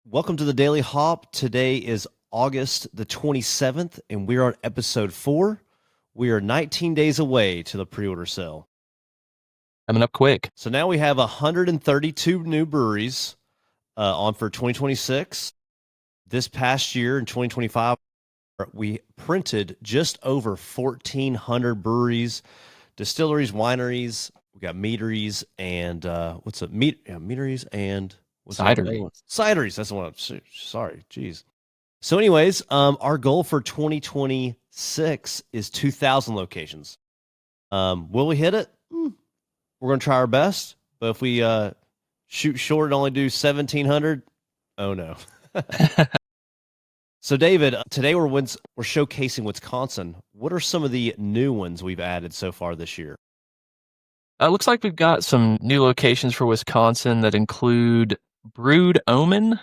Welcome to the Daily Hop. Today is August the 27th, and we are on episode 4. We are 19 days away to the pre-order sale. Coming up quick. So now we have 132 new breweries on for 2026. This past year in 2025, we printed just over 1,400 breweries, distilleries, wineries. We got meaderies and meaderies and Cidery. Cideries. That's the one. Sorry, geez. So, anyways, our goal for 2026 is 2,000 locations. Will we hit it? We're going to try our best. But if we shoot short and only do 1,700, oh no. So, David, today we're showcasing Wisconsin. What are some of the new ones we've added so far this year? It looks like we've got some new locations for Wisconsin that include Brewed Omen.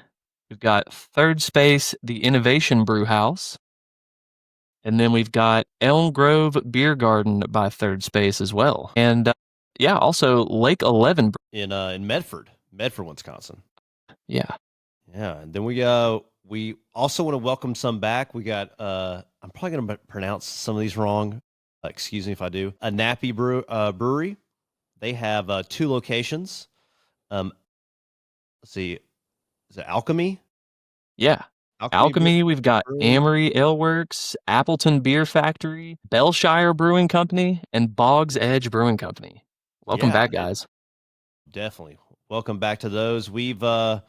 We've got Third Space, the Innovation Brew House. And then we've got Elm Grove Beer Garden by Third Space as well. And also Lake 11 in Medford, Wisconsin. Yeah. Yeah, and then we also want to welcome some back. We got I'm probably going to pronounce some of these wrong. Excuse me if I do. A Nappy Brewery. They have 2 locations. Let's see. Is it Alchemy? Yeah. Alchemy, we've got Amory Ale Works, Appleton Beer Factory, Bellshire Brewing Company, and Boggs Edge Brewing Company. Welcome back, guys. Definitely. Welcome back to those. We've let's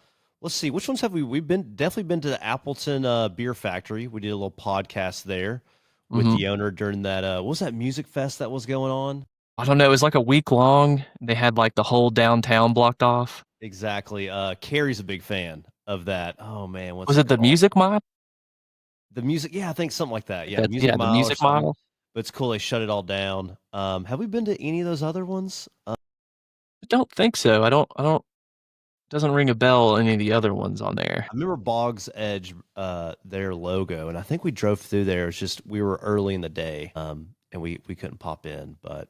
see, which ones have we've definitely been to the Appleton Beer Factory. We did a little podcast there with the owner during that what was that music fest that was going on? I don't know. It was like a week long. They had like the whole downtown blocked off. Exactly. Carrie's a big fan of that. Oh man, was it the Music Mile? The music, yeah, I think something like that. Yeah, the Music Mile. But it's cool they shut it all down. Have we been to any of those other ones? I don't think so. I don't. Doesn't ring a bell. Any of the other ones on there. I remember Boggs Edge, their logo, and I think we drove through there. It's just we were early in the day, and we couldn't pop in, but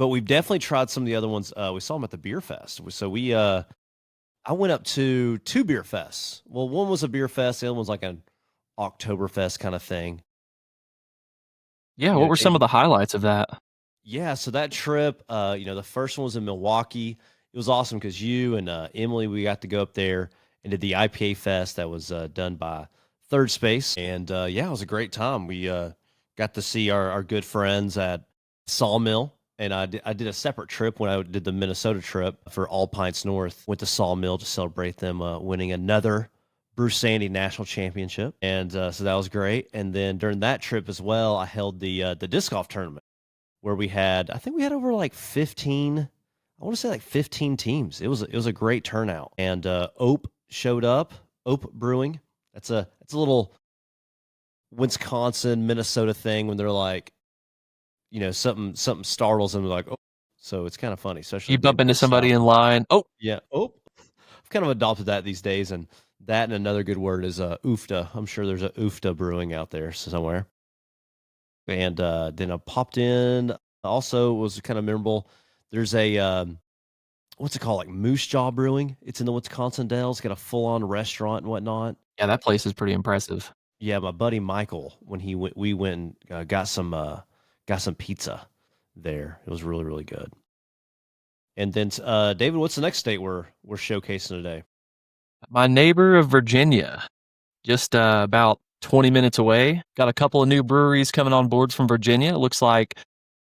we've definitely tried some of the other ones. We saw them at the beer fest. So I went up to 2 beer fests. Well, one was a beer fest. The other one's like an Oktoberfest kind of thing. Yeah. What were some of the highlights of that? Yeah. So that trip, the first one was in Milwaukee. It was awesome because you and Emily, we got to go up there and did the IPA Fest that was done by Third Space. And it was a great time. We got to see our good friends at Sawmill. And I did a separate trip when I did the Minnesota trip for All Pints North. Went to Sawmill to celebrate them winning another Brew Sandy National Championship. And so that was great. And then during that trip as well, I held the disc golf tournament where I think we had over like 15, I want to say like 15 teams. It was a great turnout. And Ope showed up, Ope Brewing. It's a little Wisconsin, Minnesota thing when they're like, something startles them, like, oh, so it's kind of funny. Especially you bump into somebody in line. Oh, yeah. Oh, I've kind of adopted that these days, and that and another good word is oofta. I'm sure there's a oofta brewing out there somewhere. And then I popped in. Also, was kind of memorable. There's a what's it called, like Moosejaw Brewing. It's in the Wisconsin Dells. Got a full-on restaurant and whatnot. Yeah, that place is pretty impressive. Yeah, my buddy Michael, when we went and got some pizza there. It was really, really good. And then, David, what's the next state we're showcasing today? My neighbor of Virginia, just about 20 minutes away. Got a couple of new breweries coming on board from Virginia. It looks like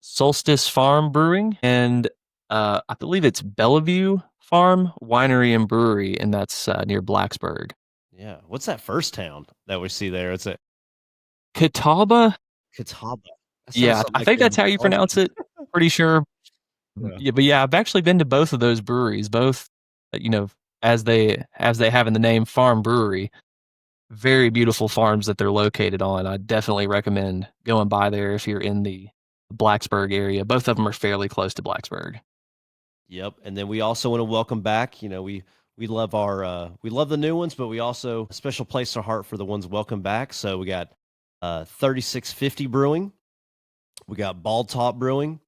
Solstice Farm Brewing and I believe it's Bellevue Farm Winery and Brewery, and that's near Blacksburg. Yeah. What's that first town that we see there? It's a Catawba. Catawba. Yeah, I think that's how you pronounce it. Pretty sure. Yeah, but I've actually been to both of those breweries, both, as they have in the name, farm brewery. Very beautiful farms that they're located on. I definitely recommend going by there if you're in the Blacksburg area. Both of them are fairly close to Blacksburg. Yep. And then we also want to welcome back, we love we love the new ones, but we also a special place in our heart for the ones welcome back. So we got 3650 Brewing. We got Bald Top Brewing,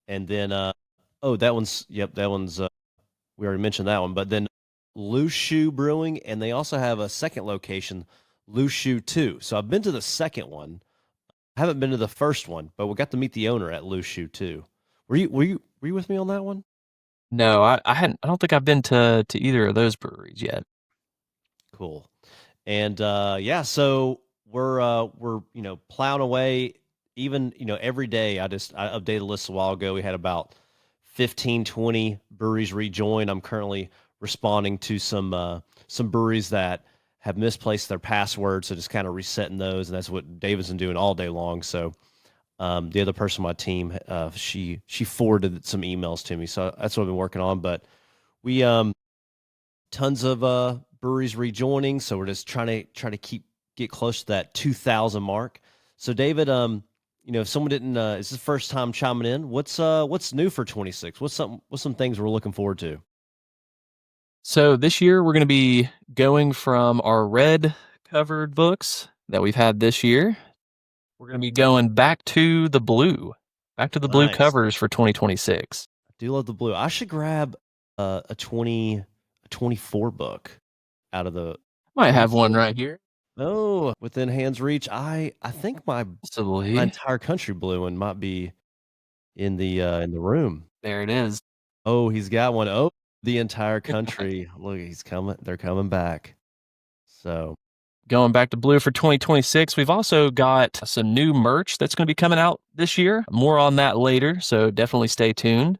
and then that one's we already mentioned that one. But then Loose Shoe Brewing, and they also have a second location, Loose Shoe 2. So I've been to the second one. I haven't been to the first one, but we got to meet the owner at Loose Shoe 2. Were you with me on that one? No, I hadn't. I don't think I've been to either of those breweries yet. Cool. And yeah, so we're plowing away. Even every day. I updated the list a while ago. We had about 15, 20 breweries rejoin. I'm currently responding to some breweries that have misplaced their passwords, so just kind of resetting those, and that's what David's been doing all day long. So the other person on my team, she forwarded some emails to me, so that's what I've been working on. But we tons of breweries rejoining, so we're just trying to get close to that 2,000 mark. So David, if someone didn't, it's the first time chiming in. What's new for 26? What's some things we're looking forward to? So this year we're going to be going from our red covered books that we've had this year. We're going to be going back to the blue Nice. covers for 2026. I do love the blue. I should grab a 24 book out of the Might have 24. one right here. Oh, within hand's reach. I think my Possibly. entire country blue one might be in the room. There it is. Oh, he's got one. Oh, the entire country. Look, he's coming. They're coming back. So Going back to blue for 2026. We've also got some new merch that's going to be coming out this year. More on that later, so definitely stay tuned.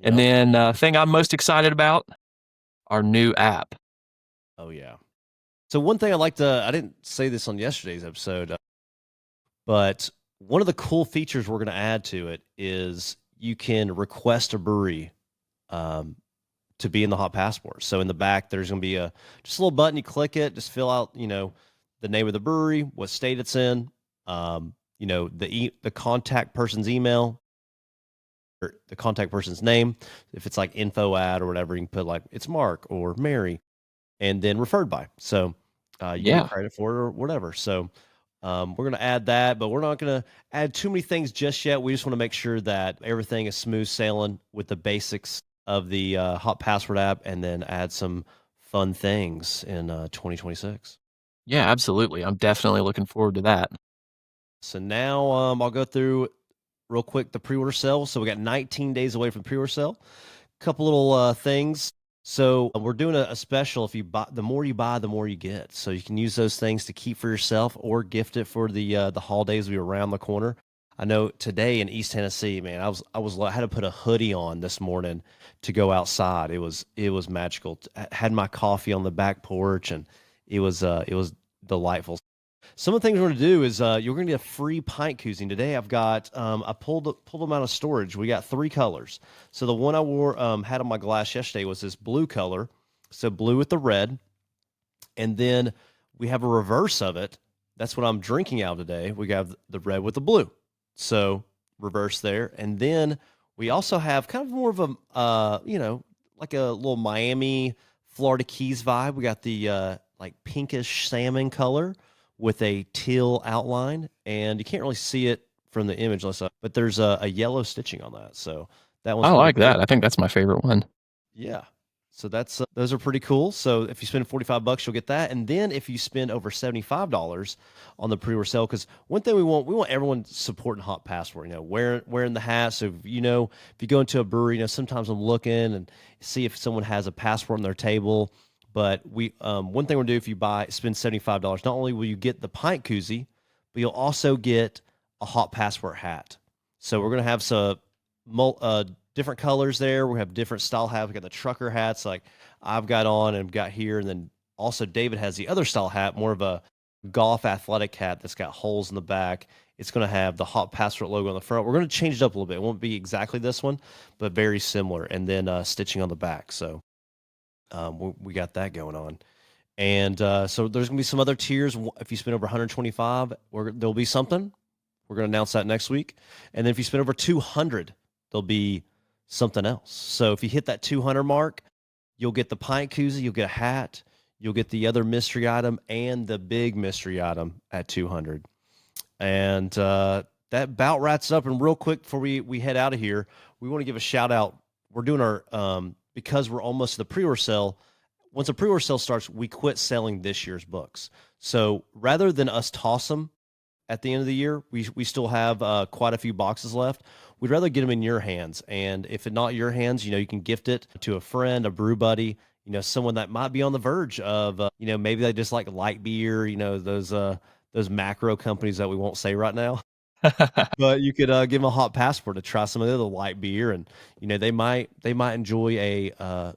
And yep. then thing I'm most excited about, our new app. Oh yeah. So one thing I didn't say this on yesterday's episode, but one of the cool features we're going to add to it is you can request a brewery to be in the Hot Passport. So in the back, there's going to be just a little button. You click it, just fill out, the name of the brewery, what state it's in, the contact person's email, or the contact person's name. If it's like info ad or whatever, you can put like it's Mark or Mary, and then referred by. So you get credit for it or whatever. So we're going to add that, but we're not going to add too many things just yet. We just want to make sure that everything is smooth sailing with the basics of the Hot Password app, and then add some fun things in 2026. Yeah, absolutely. I'm definitely looking forward to that. So now I'll go through real quick the pre-order sale. So we got 19 days away from pre-order sale. Couple little things. So we're doing a special. If you buy, the more you buy, the more you get. So you can use those things to keep for yourself or gift it for the holidays we are around the corner. I know today in East Tennessee, man, I had to put a hoodie on this morning to go outside. It was magical. I had my coffee on the back porch, and it was delightful. Some of the things we're going to do is you're going to get a free pint koozie. Today I've got I pulled them out of storage. We got 3 colors. So the one I had on my glass yesterday was this blue color, so blue with the red, and then we have a reverse of it. That's what I'm drinking out today. We got the red with the blue, so reverse there, and then we also have kind of more of a like a little Miami, Florida Keys vibe. We got the like pinkish salmon color with a teal outline, and you can't really see it from the image, but there's a yellow stitching on that. So that one's I pretty like cool. that. I think that's my favorite one. Yeah. So that's those are pretty cool. So if you spend $45, you'll get that. And then if you spend over $75 on the pre-order sale, because one thing we want everyone supporting Hot Passport. Wearing the hat. So if you go into a brewery, sometimes I'm looking and see if someone has a passport on their table. But one thing we'll do if you spend $75, not only will you get the pint koozie, but you'll also get a Hot Passport hat. So we're gonna have some different colors there. We have different style hats. We got the trucker hats like I've got on and got here, and then also David has the other style hat, more of a golf athletic hat that's got holes in the back. It's going to have the Hot Passport logo on the front. We're going to change it up a little bit. It won't be exactly this one, but very similar, and then stitching on the back. So we got that going on. And so there's going to be some other tiers. If you spend over 125, there'll be something. We're going to announce that next week. And then if you spend over 200, there'll be something else. So if you hit that 200 mark, you'll get the pint koozie, you'll get a hat, you'll get the other mystery item, and the big mystery item at 200. And that about wraps up. And real quick before we head out of here, we want to give a shout out. We're doing our because we're almost to the pre-order sale. once a pre-order sale starts, we quit selling this year's books. So rather than us toss them at the end of the year, we still have quite a few boxes left. We'd rather get them in your hands. And if it's not your hands, you can gift it to a friend, a brew buddy, someone that might be on the verge of, maybe they just like light beer, those macro companies that we won't say right now. But you could give them a hot passport to try some of the other light beer, and they might enjoy a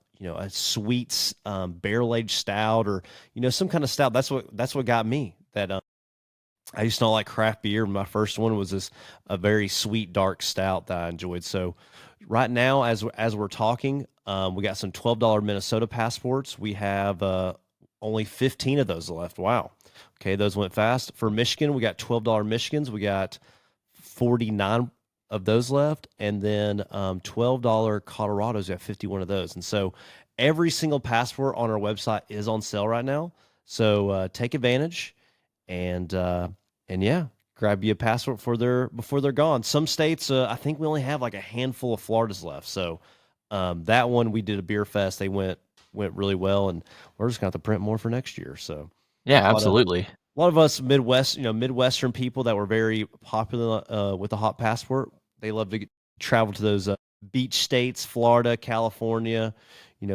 sweet barrel aged stout, or some kind of stout. That's what got me. That I used to not like craft beer. My first one was a very sweet dark stout that I enjoyed. So right now, as we're talking, we got some $12 Minnesota passports. We have only 15 of those left. Wow. Okay, those went fast. For Michigan, we got $12 Michigans. We got 49 of those left, and then $12 Colorados. We have 51 of those. And so every single passport on our website is on sale right now. So take advantage, and yeah, grab you a passport before they're gone. Some states, I think we only have like a handful of Floridas left. So that one, we did a beer fest. They went really well, and we're just going to have to print more for next year. So yeah, absolutely. A lot of us Midwestern people that were very popular with the hot passport, they love to travel to those beach states, Florida, California,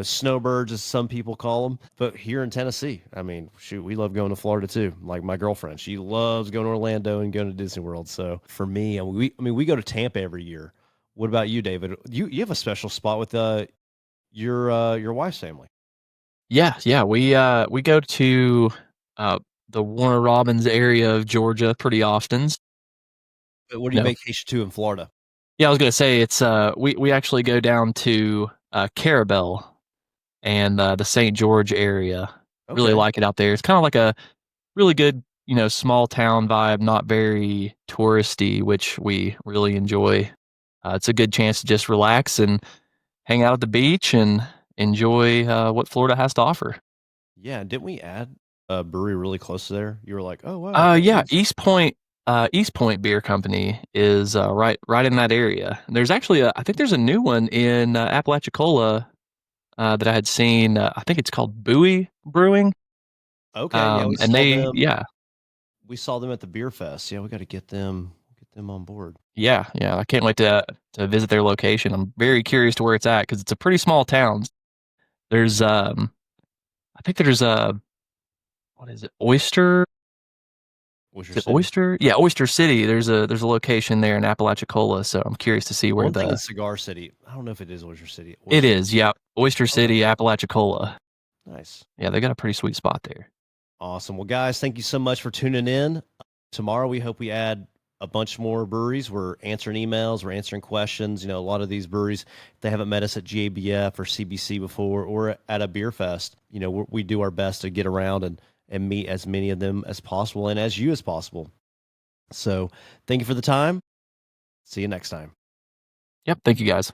snowbirds, as some people call them. But here in Tennessee, I mean, shoot, we love going to Florida too. Like my girlfriend, she loves going to Orlando and going to Disney World. So for me, we go to Tampa every year. What about you, David? You have a special spot with your wife's family. Yeah. We go to the Warner Robins area of Georgia pretty often. But what do you vacation to in Florida? Yeah, I was gonna say it's we actually go down to Carabel and the St. George area. Okay. Really like it out there. It's kind of like a really good, small town vibe, not very touristy, which we really enjoy. It's a good chance to just relax and hang out at the beach and enjoy what Florida has to offer. Yeah, didn't we add a brewery really close to there? You were like, oh wow. Yeah, East Point Beer Company is right in that area. There's actually I think there's a new one in Apalachicola that I had seen. I think it's called Bowie Brewing. Okay, yeah, And they we saw them at the beer fest. Yeah, we got to get them on board. Yeah. I can't wait to visit their location. I'm very curious to where it's at because it's a pretty small town. There's I think there's a what is it? Oyster City? Oyster? Yeah, Oyster City. There's a location there in Apalachicola, so I'm curious to see where One thing is Cigar City. I don't know if it is Oyster City. It is, yeah. Oyster City, Apalachicola. Nice. Yeah, they got a pretty sweet spot there. Awesome. Well, guys, thank you so much for tuning in. Tomorrow, we hope we add a bunch more breweries. We're answering emails. We're answering questions. A lot of these breweries, if they haven't met us at GABF or CBC before or at a beer fest, we do our best to get around and meet as many of them as possible and as you as possible. So thank you for the time. See you next time. Yep. Thank you, guys.